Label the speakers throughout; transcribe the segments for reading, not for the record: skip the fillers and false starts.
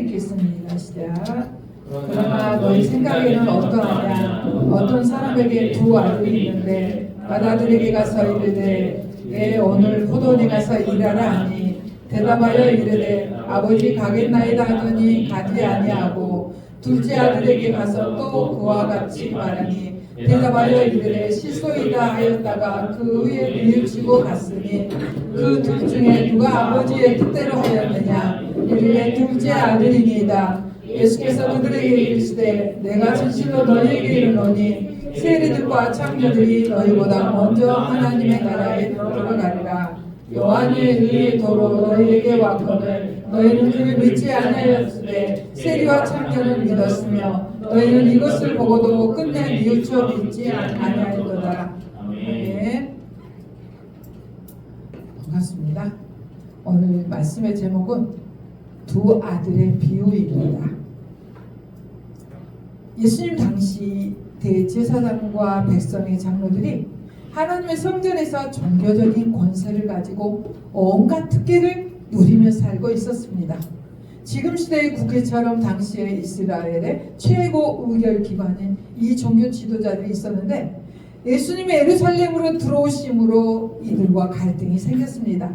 Speaker 1: 읽겠습니다. 시작. 그러나 너희 생각에는 어떠하냐? 어떤 사람에게 두 아들이 있는데 맏아들에게 가서 이르되 오늘 포도원에 가서 일하라 하니 대답하여 이르되 아버지 가겠나이다 하더니 가지 아니하고 둘째 아들에게 가서 또 그와 같이 말하니 대답하여 이르되 실소이다 하였다가 그 후에 뉘우치고 갔으니 그 둘 중에 누가 아버지의 뜻대로 하였느냐? 이르되 둘째 아들이니이다. 예수께서 그들에게 이르시되 내가 진실로 너희에게 이르노니 세리들과 창녀들이 너희보다 먼저 하나님의 나라에 들어가리라. 요한의 의의 도로 너희에게 왔거늘 너희는 그를 믿지 아니하였으되 세리와 창녀는 믿었으며 너희는 이것을 보고도 끝내 뉘우쳐 믿지 아니하였도다. 아멘. 반갑습니다. 오늘 말씀의 제목은 두 아들의 비유입니다. 예수님 당시 대제사장과 백성의 장로들이 하나님의 성전에서 종교적인 권세를 가지고 온갖 특権을 누리며 살고 있었습니다. 지금 시대의 국회처럼 당시의 이스라엘의 최고 의결기관인 이 종교 지도자들이 있었는데 예수님이 예루살렘으로 들어오심으로 이들과 갈등이 생겼습니다.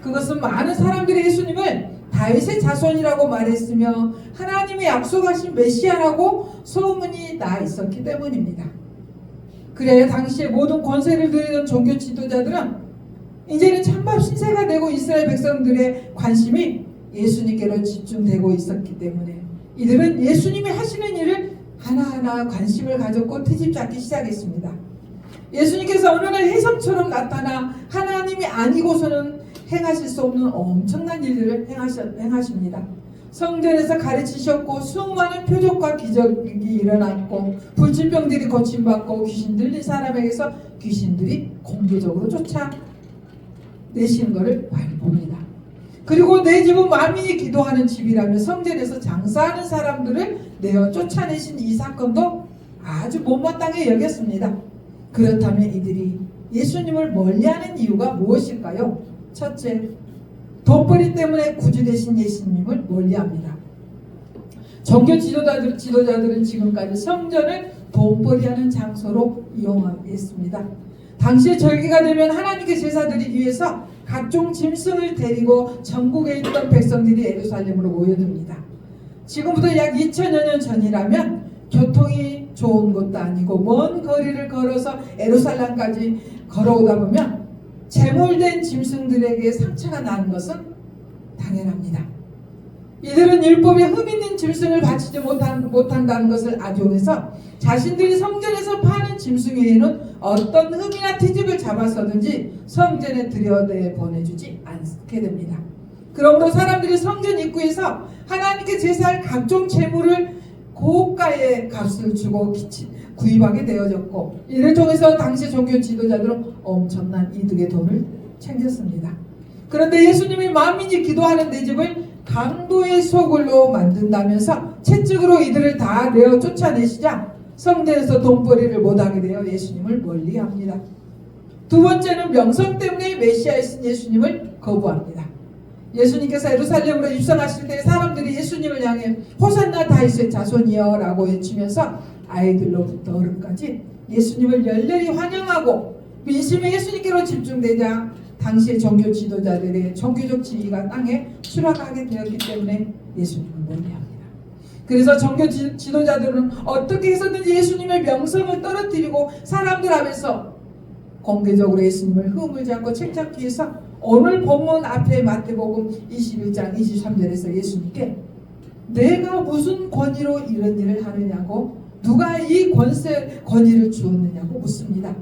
Speaker 1: 그것은 많은 사람들이 예수님을 다윗의 자손이라고 말했으며 하나님이 약속하신 메시아라고 소문이 나 있었기 때문입니다. 그래야 당시에 모든 권세를 누리던 종교 지도자들은 이제는 찬밥 신세가 되고 이스라엘 백성들의 관심이 예수님께로 집중되고 있었기 때문에 이들은 예수님이 하시는 일을 하나하나 관심을 가졌고 트집 잡기 시작했습니다. 예수님께서 어느 날 혜성처럼 나타나 하나님이 아니고서는 행하실 수 없는 엄청난 일들을 행하십니다. 성전에서 가르치셨고 수많은 표적과 기적이 일어났고 불치병들이 고침받고 귀신 들린 사람에게서 귀신들이 공개적으로 쫓아내시는 것을 많이 봅니다. 그리고 내 집은 만민이 기도하는 집이라며 성전에서 장사하는 사람들을 내어 쫓아내신 이 사건도 아주 못마땅해 여겼습니다. 그렇다면 이들이 예수님을 멀리하는 이유가 무엇일까요? 첫째, 돈벌이 때문에 구주 되신 예수님을 멀리합니다. 종교 지도자들은 지금까지 성전을 돈벌이하는 장소로 이용했습니다. 당시에 절기가 되면 하나님께 제사 드리기 위해서 각종 짐승을 데리고 전국에 있던 백성들이 예루살렘으로 모여듭니다. 지금부터 약 2000여 년 전이라면 교통이 좋은 것도 아니고 먼 거리를 걸어서 예루살렘까지 걸어오다 보면 제몰된 짐승들에게 상처가 나는 것은 당연합니다. 이들은 율법에 흠 있는 짐승을 바치지 못한다는 것을 악용해서 자신들이 성전에서 파는 짐승 외에는 어떤 흠이나 트집을 잡아서든지 성전에 들여내 보내주지 않게 됩니다. 그러므로 사람들이 성전 입구에서 하나님께 제사할 각종 제물을 고가의 값을 주고 구입하게 되어졌고 이를 통해서 당시 종교 지도자들은 엄청난 이득의 돈을 챙겼습니다. 그런데 예수님이 만민이 기도하는 내 집을 강도의 소굴로 만든다면서 채찍으로 이들을 다 내어 쫓아내시자 성전에서 돈벌이를 못하게 되어 예수님을 멀리합니다. 두 번째는 명성 때문에 메시아이신 예수님을 거부합니다. 예수님께서 예루살렘으로 입성하실 때 사람들이 예수님을 향해 호산나 다윗의 자손이여 라고 외치면서 아이들로부터 어른까지 예수님을 열렬히 환영하고 민심이 예수님께로 집중되자 당시의 종교 지도자들의 종교적 지위가 땅에 추락하게 되었기 때문에 예수님을 멀리합니다. 그래서 종교 지도자들은 어떻게 해서든지 예수님의 명성을 떨어뜨리고 사람들 앞에서 공개적으로 예수님을 흠을 잡고 책잡기 위해서 오늘 본문 앞에 마태복음 21장 23절에서 예수님께 내가 무슨 권위로 이런 일을 하느냐고 누가 이 권위를 주었느냐고 묻습니다.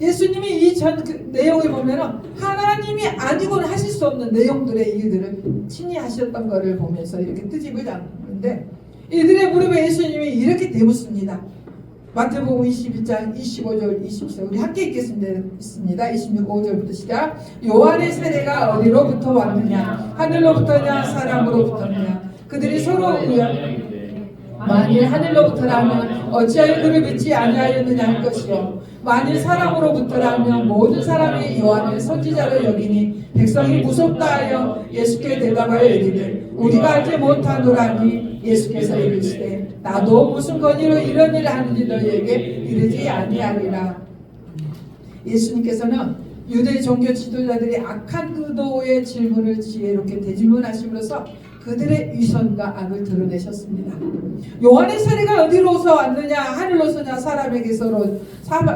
Speaker 1: 예수님이 이 전 내용에 보면 하나님이 아니고는 하실 수 없는 내용들의 일들을 친히 하셨던 것을 보면서 이렇게 트집을 잡는데 이들의 무릎에 예수님이 이렇게 대묻습니다. 마태복음 22장 25절 27절 우리 함께 읽겠습니다. 25절부터 시작. 요한의 세례가 어디로부터 왔느냐 하늘로부터냐 사람으로부터냐 그들이 서로 의논 만일 하늘로부터라면 어찌하여 그를 믿지 아니하였느냐 할 것이요 만일 사람으로부터라면 모든 사람이 요한을 선지자로 여기니 백성이 무섭다 하여 예수께 대답하여 이르되 우리가 알지 못하노라니. 예수께서 이르시되 나도 무슨 권위로 이런 일을 하는지 너희에게 이르지 아니하리라. 예수님께서는 유대 종교 지도자들이 악한 의도의 질문을 지혜롭게 대질문하심으로써 그들의 위선과 악을 드러내셨습니다. 요한의 세례가 어디로서 왔느냐, 하늘로서냐,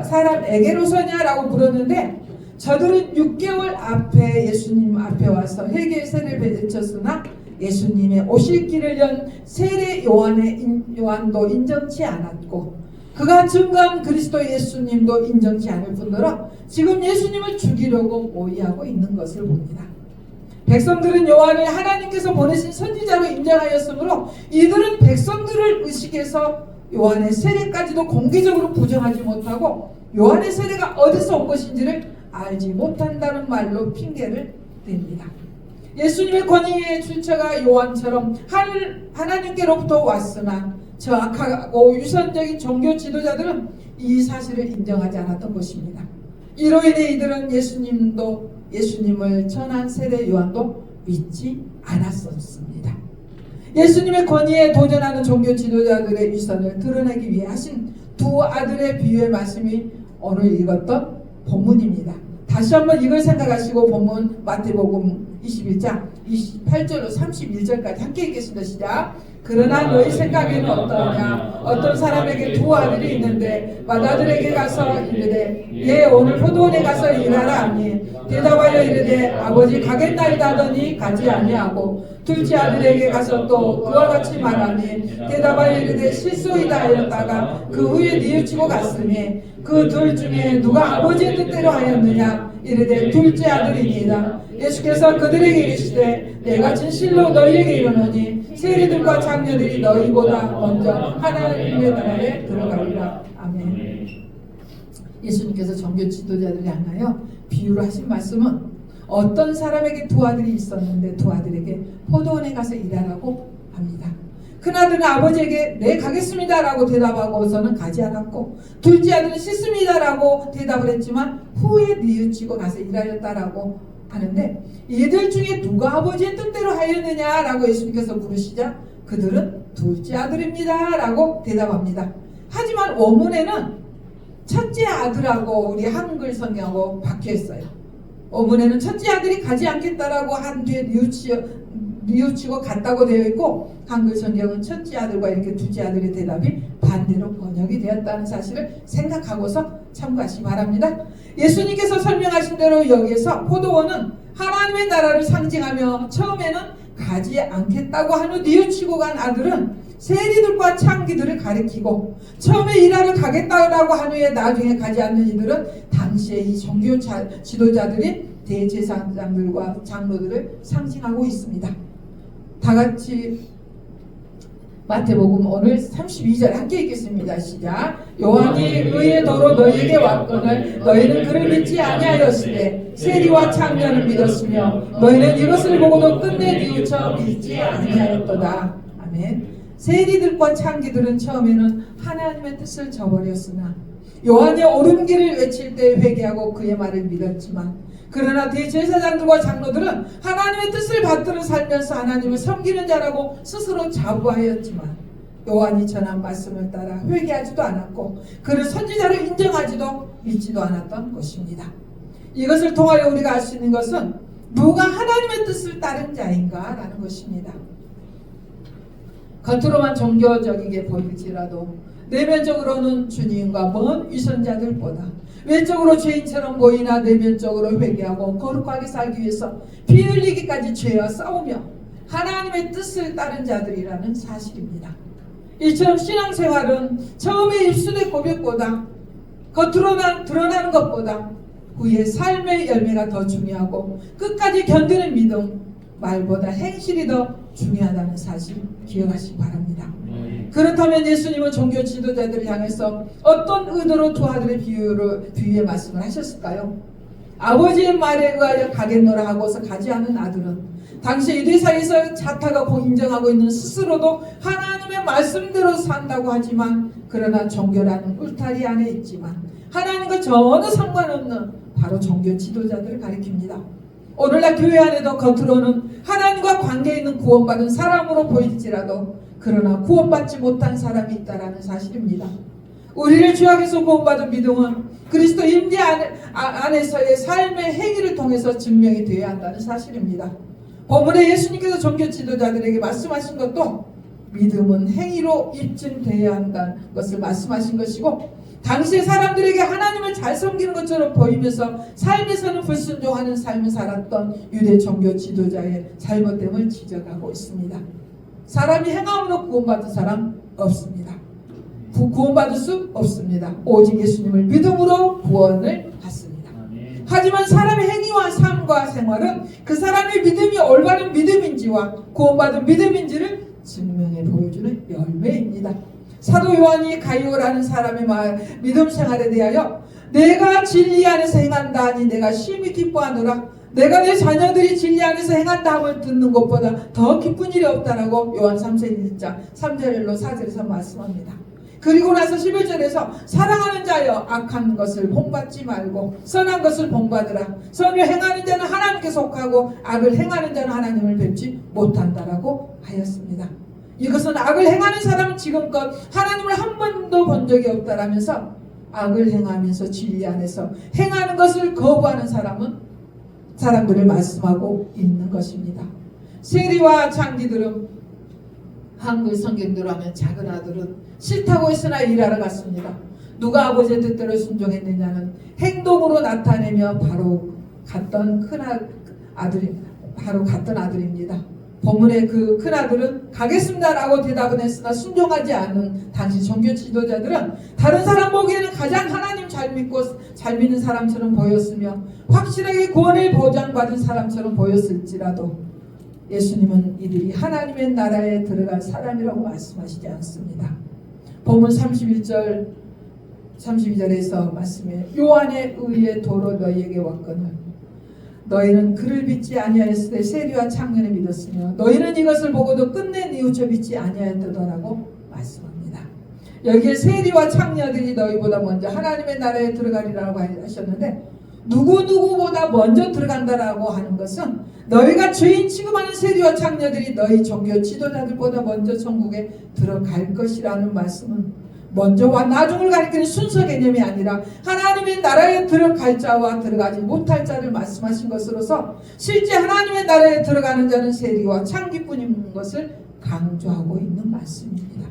Speaker 1: 사람에게로서냐라고 물었는데 저들은 6개월 앞에 예수님 앞에 와서 회개의 세례를 베쳤으나 예수님의 오실 길을 연 세례 요한도 인정치 않았고 그가 증거한 그리스도 예수님도 인정치 않을 뿐더러 지금 예수님을 죽이려고 모의하고 있는 것을 봅니다. 백성들은 요한을 하나님께서 보내신 선지자로 인정하였으므로 이들은 백성들을 의식해서 요한의 세례까지도 공개적으로 부정하지 못하고 요한의 세례가 어디서 온 것인지를 알지 못한다는 말로 핑계를 댑니다. 예수님의 권위의 출처가 요한처럼 하나님께로부터 왔으나 저 악하고 유선적인 종교 지도자들은 이 사실을 인정하지 않았던 것입니다. 이로 인해 이들은 예수님을 전한 세례 요한도 믿지 않았었습니다. 예수님의 권위에 도전하는 종교 지도자들의 위선을 드러내기 위해 하신 두 아들의 비유의 말씀이 오늘 읽었던 본문입니다. 다시 한번 이걸 생각하시고 본문 마태복음 21장 28절로 31절까지 함께 읽겠습니다. 시작. 그러나 너희 생각에는 어떠하냐? 어떤 사람에게 두 아들이 있는데 맏아들에게 가서 이르되 얘 오늘 포도원에 가서 일하라 하니 대답하여 이르되 아버지 가겠나이다 하더니 가지 아니하고 둘째 아들에게 가서 또 그와 같이 말하니 대답하여 이르되 실소이다 하였다가 그 후에 뉘우치고 갔으니 그 둘 중에 누가 아버지의 뜻대로 하였느냐? 이르되 둘째 아들이니이다. 예수께서 그들에게 이르시되 내가 진실로 너희에게 이르노니 세리들과 장녀들이 너희보다 먼저 하나님의 나라에 들어가리라. 아멘. 예수님께서 종교 지도자들을 향하여 비유로 하신 말씀은 어떤 사람에게 두 아들이 있었는데 두 아들에게 포도원에 가서 일하라고 합니다. 큰아들은 아버지에게 네 가겠습니다 라고 대답하고서는 가지 않았고 둘째 아들은 싫습니다 라고 대답을 했지만 후에 뉘우치고 가서 일하였다라고 하는데 이들 중에 누가 아버지의 뜻대로 하였느냐 라고 예수님께서 물으시자 그들은 둘째 아들입니다 라고 대답합니다. 하지만 원문에는 첫째 아들하고 우리 한글 성경하고 박혀있어요. 원문에는 첫째 아들이 가지 않겠다라고 한 뒤에 뉘우치고 갔다고 되어 있고 한글 성경은 첫째 아들과 이렇게 둘째 아들의 대답이 반대로 번역이 되었다는 사실을 생각하고서 참고하시기 바랍니다. 예수님께서 설명하신 대로 여기에서 포도원은 하나님의 나라를 상징하며 처음에는 가지 않겠다고 한 후 뉘우치고 간 아들은 세리들과 창기들을 가리키고 처음에 일하러 가겠다고 한 후에 나중에 가지 않는 이들은 당시에 이 종교 지도자들이 대제사장들과 장로들을 상징하고 있습니다. 다 같이 마태복음 오늘 32절 함께 읽겠습니다. 시작. 요한이 의의 도로 너희에게 왔거늘 너희는 그를 믿지 아니하였으되 세리와 창녀는 믿었으며 너희는 이것을 보고도 끝내 뉘우쳐 믿지 아니하였도다. 아멘. 세리들과 창기들은 처음에는 하나님의 뜻을 저버렸으나 요한이 옳은 길을 외칠 때 회개하고 그의 말을 믿었지만 그러나 대제사장들과 장로들은 하나님의 뜻을 받들어 살면서 하나님을 섬기는 자라고 스스로 자부하였지만 요한이 전한 말씀을 따라 회개하지도 않았고 그를 선지자로 인정하지도 믿지도 않았던 것입니다. 이것을 통하여 우리가 알 수 있는 것은 누가 하나님의 뜻을 따른 자인가 라는 것입니다. 겉으로만 종교적이게 보일지라도 내면적으로는 주님과 먼 위선자들보다 외적으로 죄인처럼 보이나 내면적으로 회개하고 거룩하게 살기 위해서 피 흘리기까지 죄와 싸우며 하나님의 뜻을 따른 자들이라는 사실입니다. 이처럼 신앙생활은 처음에 입술의 고백보다 겉으로 드러나는 것보다 후에 삶의 열매가 더 중요하고 끝까지 견디는 믿음 말보다 행실이 더 중요하다는 사실 기억하시기 바랍니다. 그렇다면 예수님은 종교 지도자들을 향해서 어떤 의도로 두 아들의 비유의 말씀을 하셨을까요? 아버지의 말에 의하여 가겠노라 하고서 가지 않은 아들은 당시 이들 사이에서 자타가 인정하고 있는 스스로도 하나님의 말씀대로 산다고 하지만 그러나 종교라는 울타리 안에 있지만 하나님과 전혀 상관없는 바로 종교 지도자들을 가리킵니다. 오늘날 교회 안에도 겉으로는 하나님과 관계 있는 구원받은 사람으로 보일지라도 그러나 구원받지 못한 사람이 있다는 사실입니다. 우리를 죄악에서 구원받은 믿음은 그리스도 임재 안에서의 삶의 행위를 통해서 증명이 되어야 한다는 사실입니다. 본문에 예수님께서 종교 지도자들에게 말씀하신 것도 믿음은 행위로 입증되어야 한다는 것을 말씀하신 것이고, 당시의 사람들에게 하나님을 잘 섬기는 것처럼 보이면서 삶에서는 불순종하는 삶을 살았던 유대 종교 지도자의 잘못됨을 지적하고 있습니다. 사람이 행함으로 구원받은 사람 없습니다. 구원받을 수 없습니다. 오직 예수님을 믿음으로 구원을 받습니다. 하지만 사람의 행위와 삶과 생활은 그 사람의 믿음이 올바른 믿음인지와 구원받은 믿음인지를 증명해 보여주는 열매입니다. 사도 요한이 가이오라는 사람의 믿음 생활에 대하여 내가 진리 안에서 행한다 하니 내가 심히 기뻐하노라. 내가 내 자녀들이 진리 안에서 행한다 함을 듣는 것보다 더 기쁜 일이 없다라고 요한 3서 1장 3절로 4절에서 말씀합니다. 그리고 나서 11절에서 사랑하는 자여 악한 것을 본받지 말고 선한 것을 본받으라. 선을 행하는 자는 하나님께 속하고 악을 행하는 자는 하나님을 뵙지 못한다라고 하였습니다. 이것은 악을 행하는 사람은 지금껏 하나님을 한 번도 본 적이 없다라면서 악을 행하면서 진리 안에서 행하는 것을 거부하는 사람들을 말씀하고 있는 것입니다. 세리와 창기들은 한글 성경대로 하면 작은 아들은 싫다고 했으나 일하러 갔습니다. 누가 아버지의 뜻대로 순종했느냐는 행동으로 나타내며 바로 갔던 아들입니다. 본문의 그 큰아들은 가겠습니다라고 대답은 했으나 순종하지 않은 당시 종교 지도자들은 다른 사람 보기에는 가장 하나님 잘 믿고 잘 믿는 사람처럼 보였으며 확실하게 구원을 보장받은 사람처럼 보였을지라도 예수님은 이들이 하나님의 나라에 들어갈 사람이라고 말씀하시지 않습니다. 본문 32절에서 말씀해 요한의 의의 도로 너희에게 왔거늘 너희는 그를 믿지 아니하였을 때 세리와 창녀를 믿었으며 너희는 이것을 보고도 끝내 뉘우쳐 믿지 아니하였더라고 말씀합니다. 여기에 세리와 창녀들이 너희보다 먼저 하나님의 나라에 들어가리라고 하셨는데 누구보다 먼저 들어간다라고 하는 것은 너희가 죄인 취급하는 세리와 창녀들이 너희 종교 지도자들보다 먼저 천국에 들어갈 것이라는 말씀은 먼저와 나중을 가리키는 순서 개념이 아니라 하나님의 나라에 들어갈 자와 들어가지 못할 자를 말씀하신 것으로서 실제 하나님의 나라에 들어가는 자는 세리와 창기뿐인 것을 강조하고 있는 말씀입니다.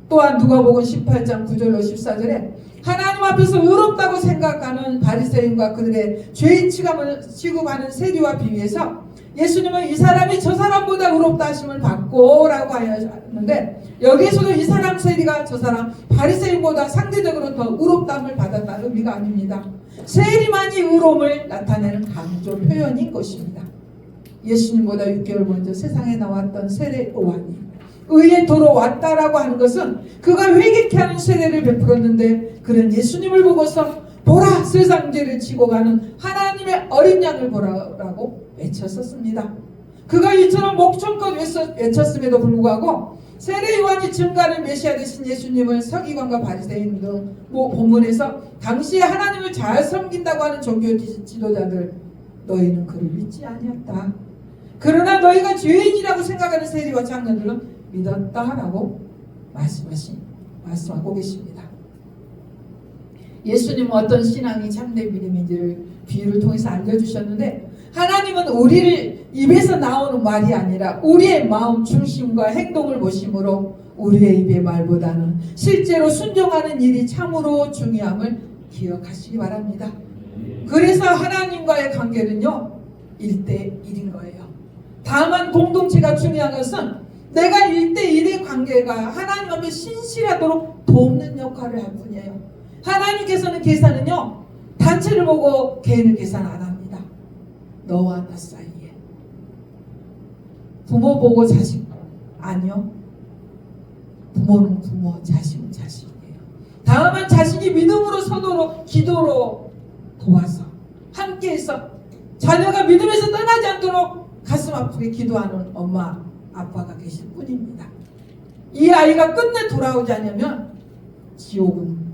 Speaker 1: 또한 누가복음 18장 9절로 14절에 하나님 앞에서 의롭다고 생각하는 바리새인과 그들의 죄인 취급하는 세리와 비유해서 예수님은 이 사람이 저 사람보다 의롭다 하심을 받고 라고 하였는데 여기에서도 이 사람 세리가 저 사람 바리새인보다 상대적으로 더 의롭다함을 받았다는 의미가 아닙니다. 세리만이 의로움을 나타내는 강조 표현인 것입니다. 예수님보다 6개월 먼저 세상에 나왔던 세례 요한이 의의 도로 왔다라고 하는 것은 그가 회개케 하는 세례를 베풀었는데 그는 예수님을 보고서 보라 세상 죄를 지고 가는 하나님의 어린 양을 보라라고 외쳤었습니다. 그가 이처럼 목청껏 외쳤음에도 불구하고 세례 요한이 증가하는 메시아 되신 예수님을 서기관과 바리새인 등 본문에서 당시에 하나님을 잘 섬긴다고 하는 종교 지도자들 너희는 그를 믿지 아니었다. 그러나 너희가 죄인이라고 생각하는 세리와 창녀들은 믿었다라고 말씀하고 계십니다. 예수님은 어떤 신앙이 참된 믿음인지를 비유를 통해서 알려주셨는데 하나님은 우리를 입에서 나오는 말이 아니라 우리의 마음 중심과 행동을 보심으로 우리의 입의 말보다는 실제로 순종하는 일이 참으로 중요함을 기억하시기 바랍니다. 그래서 하나님과의 관계는요 1대1인 거예요. 다만 공동체가 중요한 것은 내가 1대1의 관계가 하나님 앞에 신실하도록 돕는 역할을 할 뿐이에요. 하나님께서는 계산은요 단체를 보고 개인을 계산 안 합니다. 너와 나 사이에 부모 보고 자식 아니요. 부모는 부모, 자식은 자식이에요. 다음은 자식이 믿음으로 서도록 기도로 도와서 함께해서 자녀가 믿음에서 떠나지 않도록 가슴 아프게 기도하는 엄마 아빠가 계실 뿐입니다. 이 아이가 끝내 돌아오지 않으면 지옥은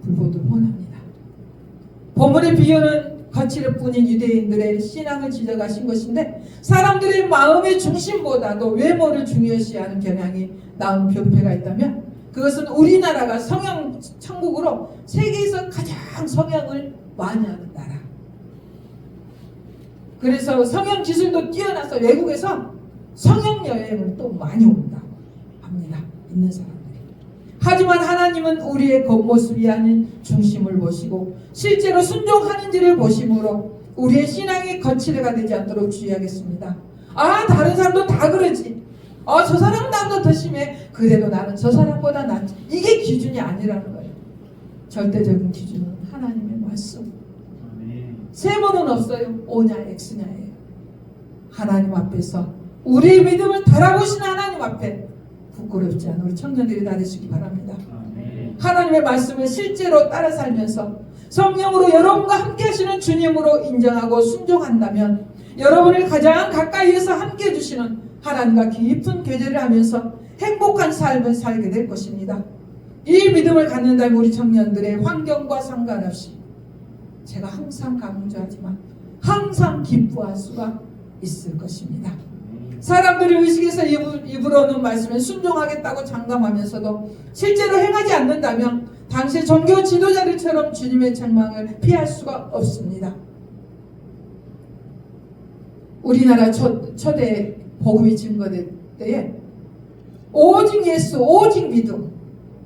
Speaker 1: 불보듯 뻔합니다. 본문의 비유는 거칠뿐인 유대인들의 신앙을 지적하신 것인데 사람들의 마음의 중심보다도 외모를 중요시하는 경향이 나온 병폐가 있다면 그것은 우리나라가 성형 천국으로 세계에서 가장 성형을 많이 하는 나라. 그래서 성형 기술도 뛰어나서 외국에서 성형 여행을 또 많이 온다고 합니다. 있는 사람들이. 하지만 하나님은 우리의 겉모습이 아닌 중심을 보시고 실제로 순종하는지를 보심으로 우리의 신앙이 거칠애가 되지 않도록 주의하겠습니다. 아, 다른 사람도 다 그러지. 저 사람은 나보다 더 심해. 그래도 나는 저 사람보다 낫지. 이게 기준이 아니라는 거예요. 절대적인 기준은 하나님의 말씀. 세모는 없어요. O냐 X냐예요. 하나님 앞에서 우리의 믿음을 달아보신 하나님 앞에 부끄럽지 않은 우리 청년들이 다 되시기 바랍니다. 하나님의 말씀을 실제로 따라 살면서 성령으로 여러분과 함께 하시는 주님으로 인정하고 순종한다면 여러분을 가장 가까이에서 함께 해주시는 하나님과 깊은 교제를 하면서 행복한 삶을 살게 될 것입니다. 이 믿음을 갖는다면 우리 청년들의 환경과 상관없이 제가 항상 강조하지만 항상 기뻐할 수가 있을 것입니다. 사람들이 의식에서 입으로는 말씀에 순종하겠다고 장담하면서도 실제로 행하지 않는다면 당시 종교 지도자들처럼 주님의 책망을 피할 수가 없습니다. 우리나라 초대 복음이 증거될 때에 오직 예수, 오직 믿음,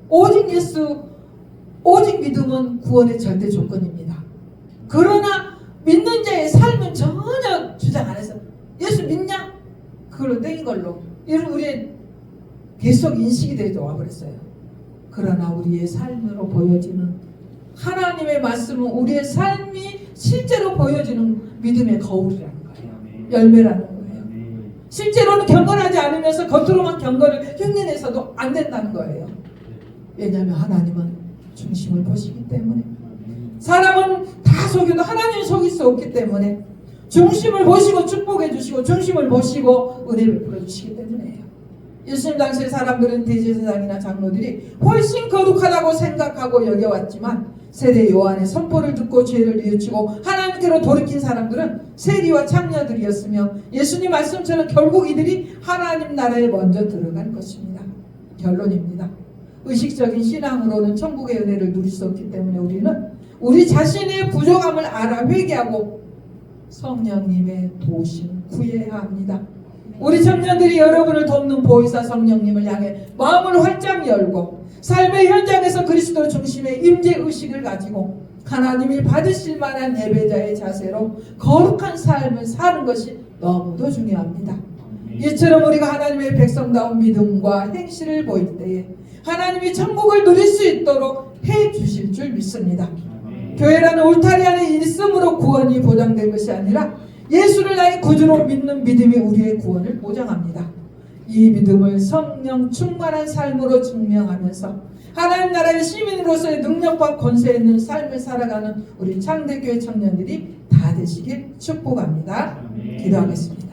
Speaker 1: 오직 예수, 오직 믿음은 구원의 절대 조건입니다. 그러나 믿는 자의 삶은 전혀 주장 안 해서 예수 믿냐? 그걸로 땡인 걸로 이런 우리의 계속 인식이 되어 와버렸어요. 그러나 우리의 삶으로 보여지는 하나님의 말씀은 우리의 삶이 실제로 보여지는 믿음의 거울이라는 거예요. 열매라는 거예요. 실제로는 경건하지 않으면서 겉으로만 경건을 흉내내서도 안 된다는 거예요. 왜냐하면 하나님은 중심을 보시기 때문에 사람은 다 속여도 하나님은 속일 수 없기 때문에 중심을 보시고 축복해 주시고 중심을 보시고 은혜 베풀어 주시기 때문에요. 예수님 당시의 사람들은 대제사장이나 장로들이 훨씬 거룩하다고 생각하고 여겨왔지만 세례 요한의 선포를 듣고 죄를 뉘우치고 하나님께로 돌이킨 사람들은 세리와 창녀들이었으며 예수님 말씀처럼 결국 이들이 하나님 나라에 먼저 들어갈 것입니다. 결론입니다. 의식적인 신앙으로는 천국의 은혜를 누릴 수 없기 때문에 우리는 우리 자신의 부족함을 알아 회개하고 성령님의 도심 구해야 합니다. 우리 청년들이 여러분을 돕는 보혜사 성령님을 향해 마음을 활짝 열고 삶의 현장에서 그리스도 중심의 임재의식을 가지고 하나님이 받으실 만한 예배자의 자세로 거룩한 삶을 사는 것이 너무도 중요합니다. 이처럼 우리가 하나님의 백성다운 믿음과 행실을 보일 때에 하나님이 천국을 누릴 수 있도록 해 주실 줄 믿습니다. 교회라는 울타리 안에 있음으로 구원이 보장된 것이 아니라 예수를 나의 구주로 믿는 믿음이 우리의 구원을 보장합니다. 이 믿음을 성령 충만한 삶으로 증명하면서 하나님 나라의 시민으로서의 능력과 권세 있는 삶을 살아가는 우리 창대교회 청년들이 다 되시길 축복합니다. 기도하겠습니다.